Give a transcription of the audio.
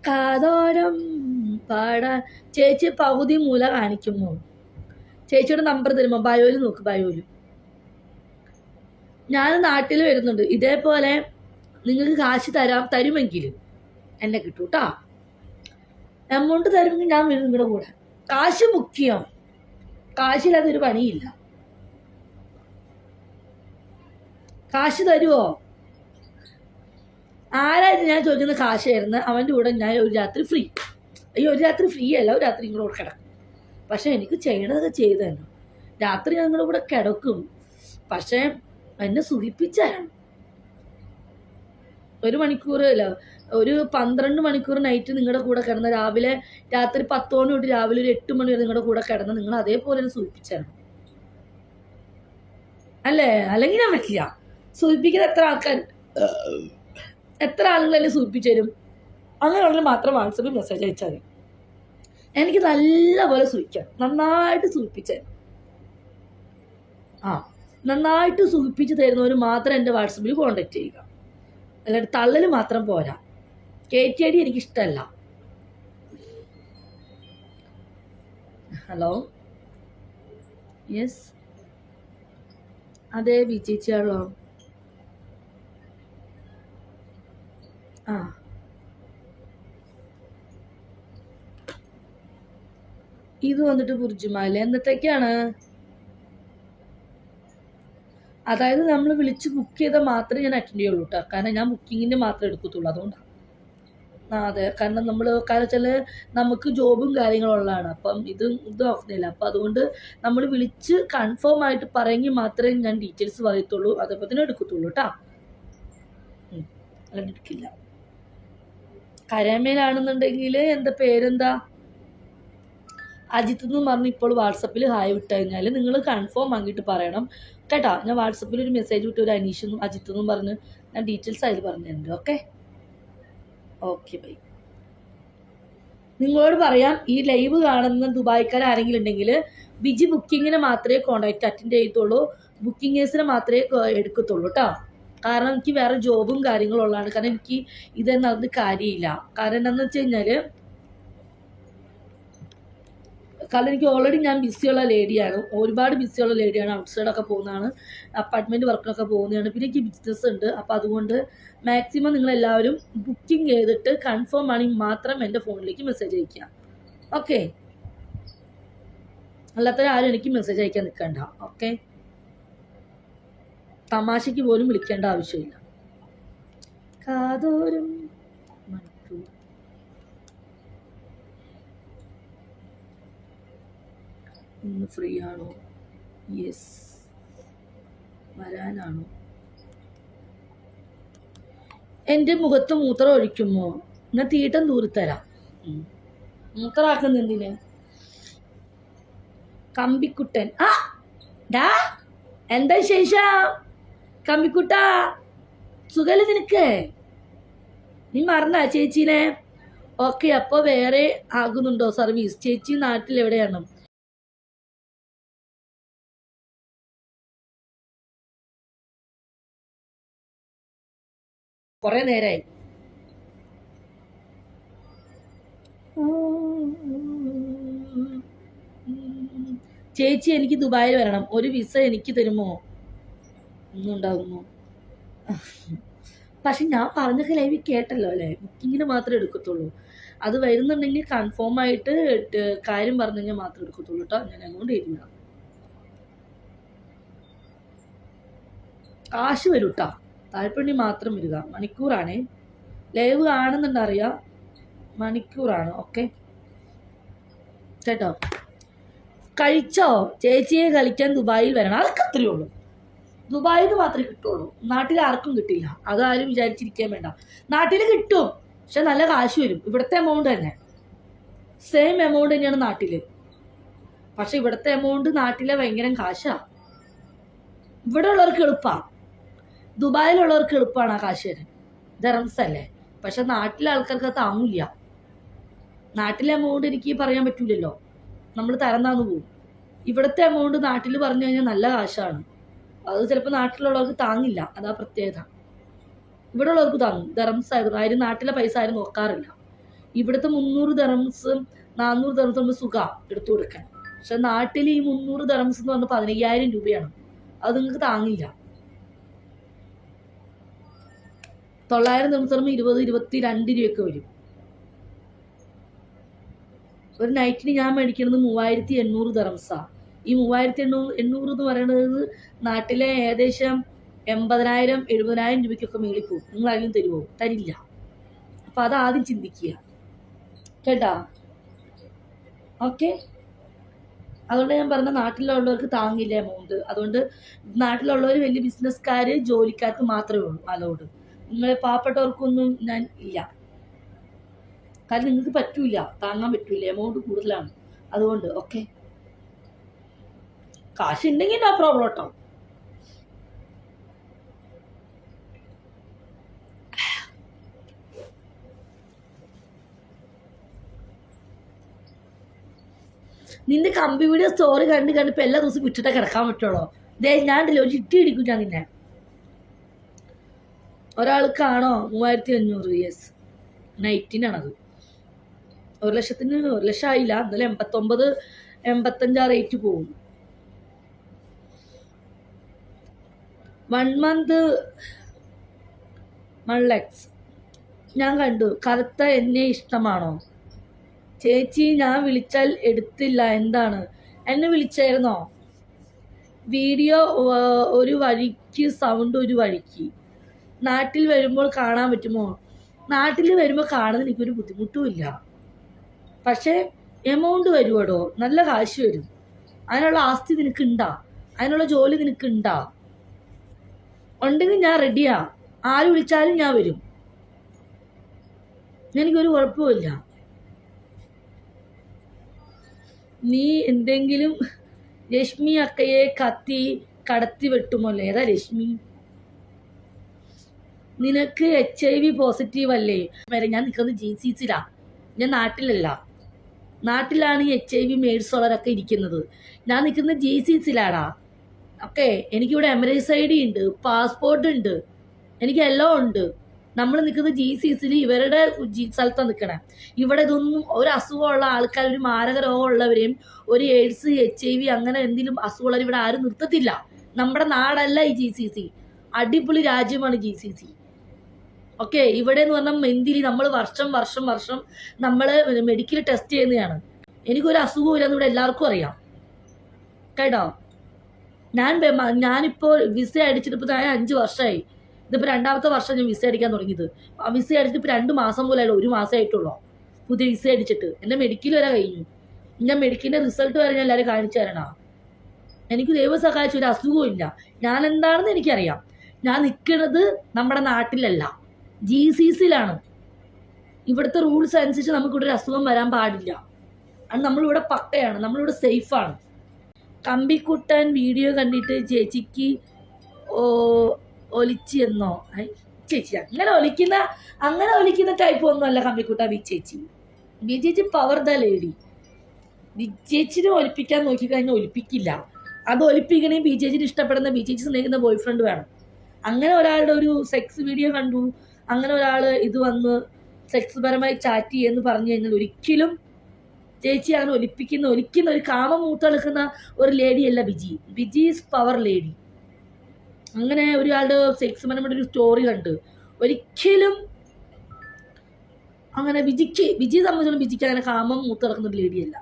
കാതോരം പാടാൻ ചേച്ചി പകുതി മൂല കാണിക്കുമോ? ചേച്ചിയുടെ നമ്പർ തരുമോ? ബയോയിൽ നോക്ക്, ബയോയിൽ. ഞാൻ നാട്ടിൽ വരുന്നുണ്ട്. ഇതേപോലെ നിങ്ങൾക്ക് കാശ് തരുമെങ്കിൽ എന്നെ കിട്ടൂ കേട്ടോ. എമൗണ്ട് തരുമെങ്കിൽ ഞാൻ വരും നിങ്ങളുടെ കൂടെ. കാശ് മുഖ്യം, കാശില്ലാതൊരു പണിയില്ല. കാശ് തരുമോ? ആരായിട്ട് ഞാൻ ചോദിക്കുന്ന കാശ് തരുന്നത് അവൻ്റെ കൂടെ ഞാൻ ഒരു രാത്രി ഫ്രീ. അയ്യോ, ഒരു രാത്രി ഫ്രീ അല്ല, ഒരു രാത്രി നിങ്ങളുടെ കൂടെ കിടക്കും. പക്ഷെ എനിക്ക് ചെയ്യണതൊക്കെ ചെയ്തു തന്നെ. രാത്രി ഞാൻ നിങ്ങളുടെ കൂടെ കിടക്കും, പക്ഷെ എന്നെ സുഖിപ്പിച്ചാണ്. 1 മണിക്കൂർ അല്ല, ഒരു 12 മണിക്കൂർ നൈറ്റ് നിങ്ങളുടെ കൂടെ കിടന്ന് രാത്രി 10 മണി തൊട്ട് രാവിലെ ഒരു 8 മണി വരെ നിങ്ങളുടെ കൂടെ കിടന്ന് നിങ്ങൾ അതേപോലെ തന്നെ സൂചിപ്പിച്ചാണ് അല്ലേ? അല്ലെങ്കിൽ ഞാൻ പറ്റില്ല. സൂചിപ്പിക്കുന്ന എത്ര ആളുകളെന്നെ സൂചിപ്പിച്ചു തരും? അങ്ങനെയുള്ളവർ മാത്രം വാട്സപ്പിൽ മെസ്സേജ് അയച്ചാൽ മതി. എനിക്ക് നല്ലപോലെ സൂചിക്കാം, നന്നായിട്ട് സൂചിപ്പിച്ചു. നന്നായിട്ട് സൂചിപ്പിച്ച് തരുന്നവർ മാത്രം എൻ്റെ വാട്സപ്പിൽ കോൺടാക്ട് ചെയ്യുക. അല്ലാണ്ട് തള്ളൽ മാത്രം പോരാ. KTD എനിക്കിഷ്ടമല്ല. ഹലോ, യെസ്, അതെ വിജയിച്ചാളോ? ഇത് വന്നിട്ട് ബുർജുമാല എന്നത്തേക്കാണ്? അതായത് നമ്മൾ വിളിച്ച് ബുക്ക് ചെയ്താൽ മാത്രമേ ഞാൻ അറ്റൻഡ് ചെയ്യുള്ളൂ കേട്ടോ. കാരണം ഞാൻ ബുക്കിങ്ങിൻ്റെ മാത്രമേ എടുക്കത്തുള്ളൂ, അതുകൊണ്ടാണ്. അതെ, കാരണം വെച്ചാൽ നമുക്ക് ജോബും കാര്യങ്ങളും ഉള്ളതാണ്. അപ്പം ഇത് നോക്കുന്നില്ല. അപ്പം അതുകൊണ്ട് നമ്മൾ വിളിച്ച് കൺഫേം ആയിട്ട് പറയെങ്കിൽ മാത്രമേ ഞാൻ ഡീറ്റെയിൽസ് പറയത്തുള്ളൂ, അതേപോലെ തന്നെ എടുക്കത്തുള്ളൂ കേട്ടോ. അല്ലാണ്ട് എടുക്കില്ല. കരമേലാണെന്നുണ്ടെങ്കിൽ പേരെന്താ അജിത്ത് എന്ന് പറഞ്ഞ് ഇപ്പോൾ വാട്സപ്പിൽ ഹായ് വിട്ട് കഴിഞ്ഞാൽ നിങ്ങൾ കൺഫേം ആക്കിയിട്ട് പറയണം കേട്ടോ. ഞാൻ വാട്സപ്പിൽ ഒരു മെസ്സേജ് വിട്ട്, ഒരു അനീഷ് എന്നും അജിത്ത് എന്നും പറഞ്ഞ് ഞാൻ ഡീറ്റെയിൽസ് അതിൽ പറഞ്ഞിട്ടുണ്ട്. Okay bye. നിങ്ങളോട് പറയാം, ഈ ലൈവ് കാണുന്ന ദുബായ്ക്കാർ ആരെങ്കിലും ഉണ്ടെങ്കിൽ ബിജി ബുക്കിങ്ങിനെ മാത്രമേ അറ്റൻഡ് ചെയ്യത്തുള്ളൂ, ബുക്കിങ്ങേഴ്സിനെ മാത്രമേ എടുക്കത്തുള്ളൂ കേട്ടോ. കാരണം എനിക്ക് വേറെ ജോബും കാര്യങ്ങളും ഉള്ളതാണ്. കാരണം എനിക്ക് ഇതൊന്നും അതിന് കാര്യമില്ല. കാരണം എന്താണെന്ന് വെച്ച് കഴിഞ്ഞാൽ എനിക്ക് ഓൾറെഡി ഞാൻ ബിസിയുള്ള ലേഡിയാണ്, ഒരുപാട് ബിസിയുള്ള ലേഡിയാണ്. ഔട്ട്സൈഡൊക്കെ പോകുന്നതാണ്, അപ്പാർട്ട്മെൻറ്റ് വർക്കിനൊക്കെ പോകുന്നതാണ്. പിന്നെ എനിക്ക് ബിസിനസ് ഉണ്ട്. അപ്പോൾ അതുകൊണ്ട് മാക്സിമം നിങ്ങളെല്ലാവരും ബുക്കിംഗ് ചെയ്തിട്ട് കൺഫേം ആണെങ്കിൽ മാത്രം എൻ്റെ ഫോണിലേക്ക് മെസ്സേജ് അയക്കുക. ഓക്കെ, അല്ലാത്തവരും ആരും എനിക്ക് മെസ്സേജ് അയക്കാൻ നിൽക്കണ്ട. ഓക്കെ, തമാശയ്ക്ക് പോലും വിളിക്കേണ്ട ആവശ്യമില്ല. കാതോരം മണിക്കൂർ ഇന്ന് ഫ്രീ ആണോ? യെസ്. വരാനാണോ? എൻ്റെ മുഖത്ത് മൂത്രം ഒഴിക്കുമോ? ഞാൻ തീട്ടം തൂരിത്തരാം. മൂത്രമാക്കുന്ന എന്തിന്? കമ്പിക്കുട്ടൻ. ഡാ, എന്താ ശേഷം? കമ്പിക്കുട്ട, സുഖല്ലേ നിനക്ക്? നീ മറന്നാ ചേച്ചീനെ? ഓക്കെ, അപ്പോൾ വേറെ ആകുന്നുണ്ടോ സർവീസ്? ചേച്ചി നാട്ടിൽ എവിടെയാണ്? കുറേ നേരമായി. ചേച്ചി എനിക്ക് ദുബായിൽ വരണം, ഒരു വിസ എനിക്ക് തരുമോ? ഒന്നും ഉണ്ടാകുമോ? പക്ഷെ ഞാൻ പറഞ്ഞൊക്കെ ലൈവിൽ കേട്ടല്ലോ അല്ലേ, ബുക്കിങ്ങിന് മാത്രമേ എടുക്കത്തുള്ളൂ. അത് വരുന്നുണ്ടെങ്കിൽ കൺഫേം ആയിട്ട് കാര്യം പറഞ്ഞു കഴിഞ്ഞാൽ മാത്രമേ എടുക്കത്തുള്ളൂ കേട്ടോ. ഞാൻ എമൗണ്ട് ചെയ്തില്ല. കാശ് വരും കേട്ടോ, താല്പര്യം മാത്രം വരിക. മണിക്കൂറാണേ, ലൈവ് കാണുന്നുണ്ടറിയാം, മണിക്കൂറാണ്. ഓക്കെ കേട്ടോ. കഴിച്ചോ? ചേച്ചിയെ കളിക്കാൻ ദുബായിൽ വരണം, അതൊക്കെ അത്രയേ ഉള്ളൂ. ദുബായിൽ മാത്രമേ കിട്ടുള്ളൂ, നാട്ടിൽ ആർക്കും കിട്ടില്ല. അതാരും വിചാരിച്ചിരിക്കാൻ വേണ്ട. നാട്ടിൽ കിട്ടും, പക്ഷെ നല്ല കാശ് വരും. ഇവിടുത്തെ എമൗണ്ട് തന്നെ, സെയിം എമൗണ്ട് തന്നെയാണ് നാട്ടിൽ. പക്ഷെ ഇവിടുത്തെ എമൗണ്ട് നാട്ടിലെ ഭയങ്കര കാശാണ്. ഇവിടെ ഉള്ളവർക്ക് എളുപ്പമാണ്, ദുബായിലുള്ളവർക്ക് എളുപ്പമാണ് ആ കാശ് തരാൻ. ദറംസ് അല്ലേ. പക്ഷെ നാട്ടിലെ ആൾക്കാർക്ക് അത് താങ്ങില്ല. നാട്ടിലെ എമൗണ്ട് എനിക്ക് പറയാൻ പറ്റൂലല്ലോ, നമ്മൾ തരന്നാന്ന് പോകും. ഇവിടുത്തെ എമൗണ്ട് നാട്ടിൽ പറഞ്ഞു കഴിഞ്ഞാൽ നല്ല കാശാണ്. അത് ചിലപ്പോൾ നാട്ടിലുള്ളവർക്ക് താങ്ങില്ല, അതാ പ്രത്യേകത. ഇവിടെ ഉള്ളവർക്ക് താങ്ങും. ദറംസ് ആയിരുന്നു, ആരും നാട്ടിലെ പൈസ ആരും നോക്കാറില്ല. ഇവിടുത്തെ 300 ദർഹംസും 400 ദർഹംസും നമ്മൾ സുഖം എടുത്തു കൊടുക്കാൻ. പക്ഷെ നാട്ടിൽ ഈ 300 ദർഹംസ് എന്ന് പറഞ്ഞാൽ 15,000 രൂപയാണ്. അത് നിങ്ങൾക്ക് താങ്ങില്ല. 900 ദർഹംസ് 20-22 രൂപയൊക്കെ വരും. ഒരു നൈറ്റിന് ഞാൻ മേടിക്കുന്നത് 3,800 ദർഹംസാണ്. ഈ 3,800 എന്ന് പറയുന്നത് നാട്ടിലെ ഏകദേശം 80,000-70,000 രൂപയ്ക്കൊക്കെ മേളിൽ പോകും. നിങ്ങൾ ആരെങ്കിലും തരുമോ? തരില്ല. അപ്പം അതാദ്യം ചിന്തിക്കുക കേട്ടാ. ഓക്കെ, അതുകൊണ്ട് ഞാൻ പറഞ്ഞ നാട്ടിലുള്ളവർക്ക് താങ്ങില്ല എമൗണ്ട്. അതുകൊണ്ട് നാട്ടിലുള്ളവർ വലിയ ബിസിനസ്സുകാർ, ജോലിക്കാർക്ക് മാത്രമേ ഉള്ളൂ അലോഡ്. നിങ്ങളെ പാവപ്പെട്ടവർക്കൊന്നും ഞാൻ ഇല്ല. കാരണം നിങ്ങൾക്ക് പറ്റൂല, താങ്ങാൻ പറ്റൂല, എമൗണ്ട് കൂടുതലാണ്. അതുകൊണ്ട് ഓക്കെ, കാശുണ്ടെങ്കിൽ നോ പ്രോബ്ലം കേട്ടോ. നിന്റെ കമ്പി വീഡിയോ സ്റ്റോറി കണ്ടിപ്പോൾ എല്ലാ ദിവസവും വിട്ടിട്ടേ കിടക്കാൻ പറ്റുള്ളൂ. ഞാൻ ഒരു ചിട്ടി ഇടിക്കും ഞാൻ നിന്നെ. ഒരാൾക്കാണോ 3,500? യെസ്, നൈറ്റിനാണത്. 1,00,000 1,00,000 ആയില്ല, എന്നാലും 89-85 റേറ്റ് പോകും. 1 month 1 lakhs. ഞാൻ കണ്ടു. കറുത്ത എന്നെ ഇഷ്ടമാണോ? ചേച്ചി ഞാൻ വിളിച്ചാൽ എടുത്തില്ല, എന്താണ്? എന്നെ വിളിച്ചായിരുന്നോ? വീഡിയോ ഒരു വഴിക്ക്, സൗണ്ട് ഒരു വഴിക്ക്. നാട്ടിൽ വരുമ്പോൾ കാണാൻ പറ്റുമോ? നാട്ടിൽ വരുമ്പോൾ കാണുന്നതിന് എനിക്കൊരു ബുദ്ധിമുട്ടുമില്ല. പക്ഷേ എമൗണ്ട് വരുമോ? നല്ല കാശ് വരും. അതിനുള്ള ആസ്തി നിനക്കുണ്ടാ? അതിനുള്ള ജോലി നിനക്കുണ്ടാ? ഉണ്ടെങ്കിൽ ഞാൻ റെഡിയാ. ആര് വിളിച്ചാലും ഞാൻ വരും. എനിക്കൊരു കുഴപ്പമില്ല. നീ എന്തെങ്കിലും രശ്മി അക്കയെ കടത്തി വെട്ടുമല്ലേ? ഏതാ രശ്മി? നിനക്ക് HIV പോസിറ്റീവ് അല്ലേ? ഞാൻ നിൽക്കുന്നത് GCCയിലാ, ഞാൻ നാട്ടിലല്ല. നാട്ടിലാണ് ഈ HIV മെയ്ഡ്സ് ഉള്ളവരൊക്കെ ഇരിക്കുന്നത്. ഞാൻ നിൽക്കുന്നത് GCCയിലാടാ. ഓക്കെ, എനിക്കിവിടെ എമിറേറ്റ്സ് ID ഉണ്ട്, പാസ്പോർട്ട് ഉണ്ട്, എനിക്ക് എല്ലാം ഉണ്ട്. നമ്മൾ നിൽക്കുന്നത് GCCയിൽ ഇവരുടെ സ്ഥലത്താണ് നിൽക്കണേ. ഇവിടെ ഇതൊന്നും ഒരു അസുഖമുള്ള ആൾക്കാർ, ഒരു മാരക രോഗമുള്ളവരെയും ഒരു എയ്ഡ്സ് HIV അങ്ങനെ എന്തെങ്കിലും അസുഖമുള്ളവർ ഇവിടെ ആരും നിർത്തത്തില്ല. നമ്മുടെ നാടല്ല ഈ GCC. അടിപൊളി രാജ്യമാണ് GCC. ഓക്കെ, ഇവിടെ എന്ന് പറഞ്ഞാൽ മെന്തിലി നമ്മൾ വർഷം നമ്മൾ മെഡിക്കൽ ടെസ്റ്റ് ചെയ്യുന്നതാണ്. എനിക്കൊരു അസുഖവും ഇല്ലെന്ന് ഇവിടെ എല്ലാവർക്കും അറിയാം കേട്ടോ. ഞാനിപ്പോൾ വിസ അടിച്ചിട്ട് 5 വർഷമായി. ഇതിപ്പോൾ 2ാമത്തെ വർഷം ഞാൻ വിസ അടിക്കാൻ തുടങ്ങിയത്. ആ വിസ അടിച്ചിട്ട് ഇപ്പോൾ 2 മാസം പോലെയല്ല, 1 മാസമായിട്ടുള്ളൂ പുതിയ വിസ അടിച്ചിട്ട്. എൻ്റെ മെഡിക്കൽ വരെ കഴിഞ്ഞു. ഞാൻ മെഡിക്കലിൻ്റെ റിസൾട്ട് വരെ ഞാൻ എല്ലാവരും കാണിച്ചു തരണോ? എനിക്ക് ദൈവം സഹായിച്ചു, ഒരു അസുഖവും ഇല്ല. ഞാൻ എന്താണെന്ന് എനിക്കറിയാം. ഞാൻ നിൽക്കുന്നത് നമ്മുടെ നാട്ടിലല്ല, GCCയിലാണ്. ഇവിടുത്തെ റൂൾസ് അനുസരിച്ച് നമുക്കിവിടെ ഒരു അസുഖം വരാൻ പാടില്ല. അത് നമ്മളിവിടെ പക്കയാണ്, നമ്മളിവിടെ സേഫാണ്. കമ്പിക്കുട്ടൻ വീഡിയോ കണ്ടിട്ട് ചേച്ചിക്ക് ഒലിച്ച് എന്നോ? ചേച്ചി അങ്ങനെ ഒലിക്കുന്ന ടൈപ്പ് ഒന്നുമല്ല കമ്പിക്കുട്ട. ബി ചേച്ചി പവർ ദ ലേഡി. ബി ചേച്ചിനെ ഒലിപ്പിക്കാൻ നോക്കിക്കഴിഞ്ഞാൽ ഒലിപ്പിക്കില്ല. അത് ഒലിപ്പിക്കണേ ബി ചേച്ചിന് ഇഷ്ടപ്പെടുന്ന, ബി ചേച്ചി സ്നേഹിക്കുന്ന ബോയ് ഫ്രണ്ട് വേണം. അങ്ങനെ ഒരാളുടെ ഒരു സെക്സ് വീഡിയോ കണ്ടു, അങ്ങനെ ഒരാൾ ഇത് വന്ന് സെക്സ് പരമായി ചാറ്റ് ചെയ്യുമെന്ന് പറഞ്ഞു കഴിഞ്ഞാൽ ഒരിക്കലും ചേച്ചി അങ്ങനെ ഒലിക്കുന്ന ഒരു കാമം മൂത്തെടുക്കുന്ന ഒരു ലേഡിയല്ല ബിജി ഈസ് പവർ ലേഡി. അങ്ങനെ ഒരാളുടെ സെക്സ് പരമായിട്ട് ഒരു സ്റ്റോറി കണ്ട് ഒരിക്കലും അങ്ങനെ ബിജിയെ സംബന്ധിച്ചോളം ബിജിക്ക് അങ്ങനെ കാമം മൂത്തെടുക്കുന്ന ഒരു ലേഡിയല്ല.